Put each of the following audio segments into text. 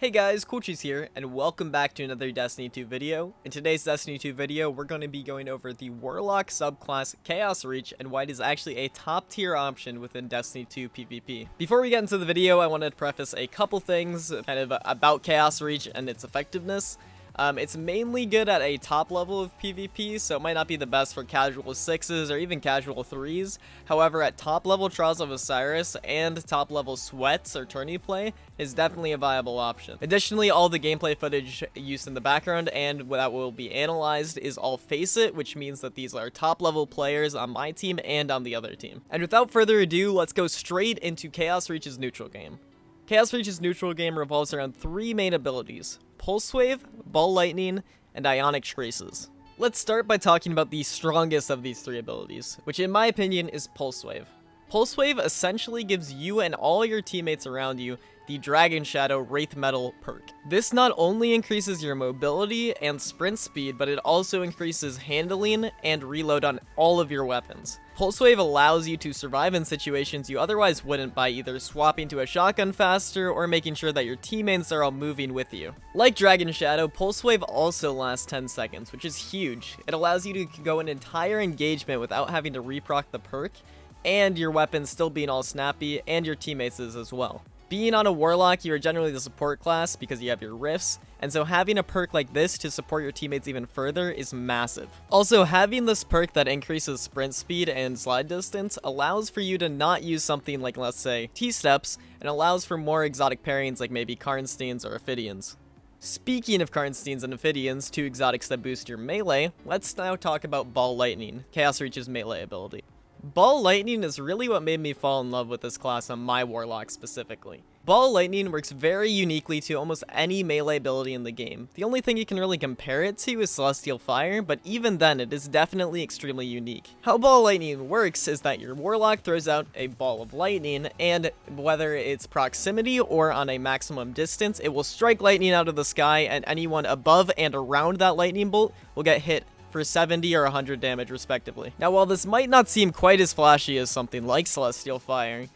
Hey guys, CoolCheese here, and welcome back to another Destiny 2 video. In today's Destiny 2 video, we're going to be going over the Warlock subclass Chaos Reach and why it is actually a top tier option within Destiny 2 PvP. Before we get into the video, I wanted to preface a couple things kind of about Chaos Reach and its effectiveness. It's mainly good at a top level of PvP, so it might not be the best for casual 6s or even casual 3s. However, at top level Trials of Osiris and top level Sweats or tourney play is definitely a viable option. Additionally, all the gameplay footage used in the background and that will be analyzed is all Face It, which means that these are top level players on my team and on the other team. And without further ado, let's go straight into Chaos Reach's neutral game. Chaos Reach's neutral game revolves around three main abilities: Pulse Wave, Ball Lightning, and Ionic Traces. Let's start by talking about the strongest of these three abilities, which in my opinion is Pulse Wave. Pulse Wave essentially gives you and all your teammates around you the Dragon Shadow Wraith Metal perk. This not only increases your mobility and sprint speed, but it also increases handling and reload on all of your weapons. Pulse Wave allows you to survive in situations you otherwise wouldn't by either swapping to a shotgun faster or making sure that your teammates are all moving with you. Like Dragon Shadow, Pulse Wave also lasts 10 seconds, which is huge. It allows you to go an entire engagement without having to reproc the perk, and your weapons still being all snappy, and your teammates is as well. Being on a Warlock, you are generally the support class because you have your rifts, and so having a perk like this to support your teammates even further is massive. Also, having this perk that increases sprint speed and slide distance allows for you to not use something like, let's say, T-steps, and allows for more exotic pairings like maybe Karnsteins or Ophidians. Speaking of Karnsteins and Ophidians, two exotics that boost your melee, let's now talk about Ball Lightning, Chaos Reach's melee ability. Ball Lightning is really what made me fall in love with this class on my Warlock specifically. Ball Lightning works very uniquely to almost any melee ability in the game. The only thing you can really compare it to is Celestial Fire, but even then it is definitely extremely unique. How Ball Lightning works is that your Warlock throws out a ball of lightning, and whether it's proximity or on a maximum distance, it will strike lightning out of the sky, and anyone above and around that lightning bolt will get hit for 70 or 100 damage respectively. Now, while this might not seem quite as flashy as something like Celestial Fire,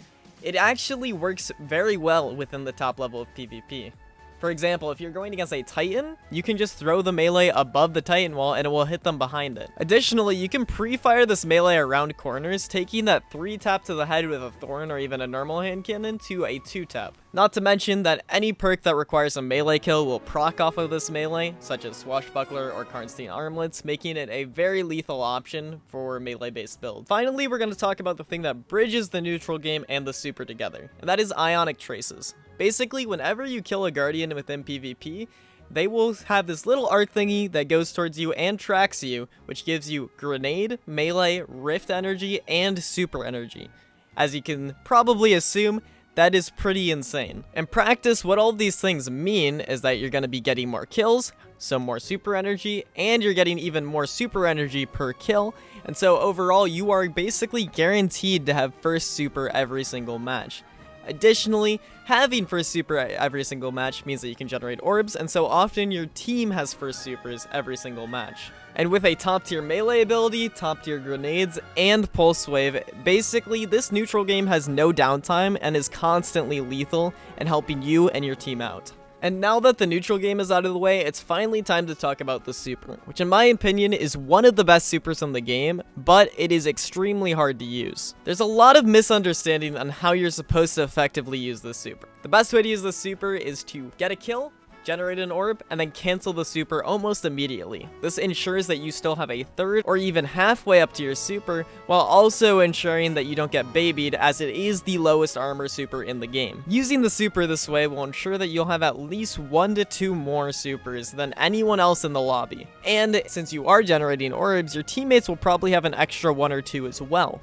it actually works very well within the top level of PvP. For example, if you're going against a Titan, you can just throw the melee above the Titan wall and it will hit them behind it. Additionally, you can pre-fire this melee around corners, taking that 3-tap to the head with a Thorn or even a normal hand cannon to a 2-tap. Not to mention that any perk that requires a melee kill will proc off of this melee, such as Swashbuckler or Karnstein Armlets, making it a very lethal option for melee-based builds. Finally, we're going to talk about the thing that bridges the neutral game and the super together, and that is Ionic Traces. Basically, whenever you kill a Guardian within PvP, they will have this little art thingy that goes towards you and tracks you, which gives you grenade, melee, rift energy, and super energy. As you can probably assume, that is pretty insane. In practice, what all these things mean is that you're going to be getting more kills, so more super energy, and you're getting even more super energy per kill, and so overall you are basically guaranteed to have first super every single match. Additionally, having first super every single match means that you can generate orbs, and so often your team has first supers every single match. And with a top tier melee ability, top tier grenades, and Pulse Wave, basically this neutral game has no downtime and is constantly lethal and helping you and your team out. And now that the neutral game is out of the way, it's finally time to talk about the super, which in my opinion is one of the best supers in the game, but it is extremely hard to use. There's a lot of misunderstanding on how you're supposed to effectively use this super. The best way to use this super is to get a kill, generate an orb, and then cancel the super almost immediately. This ensures that you still have a third or even halfway up to your super, while also ensuring that you don't get babied, as it is the lowest armor super in the game. Using the super this way will ensure that you'll have at least 1 to 2 more supers than anyone else in the lobby. And since you are generating orbs, your teammates will probably have an extra 1 or 2 as well.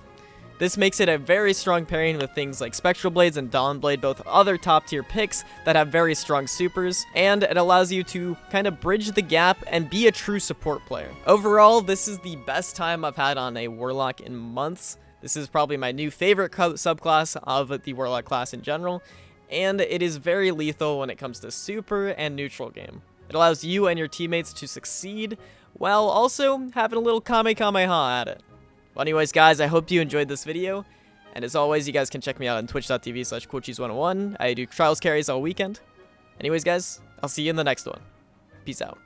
This makes it a very strong pairing with things like Spectral Blades and Dawnblade, both other top tier picks that have very strong supers, and it allows you to kind of bridge the gap and be a true support player. Overall, this is the best time I've had on a Warlock in months. This is probably my new favorite subclass of the Warlock class in general, and it is very lethal when it comes to super and neutral game. It allows you and your teammates to succeed, while also having a little Kamehameha at it. Well, anyways, guys, I hope you enjoyed this video, and as always, you guys can check me out on twitch.tv/CoolCheese101. I do trials carries all weekend. Anyways, guys, I'll see you in the next one. Peace out.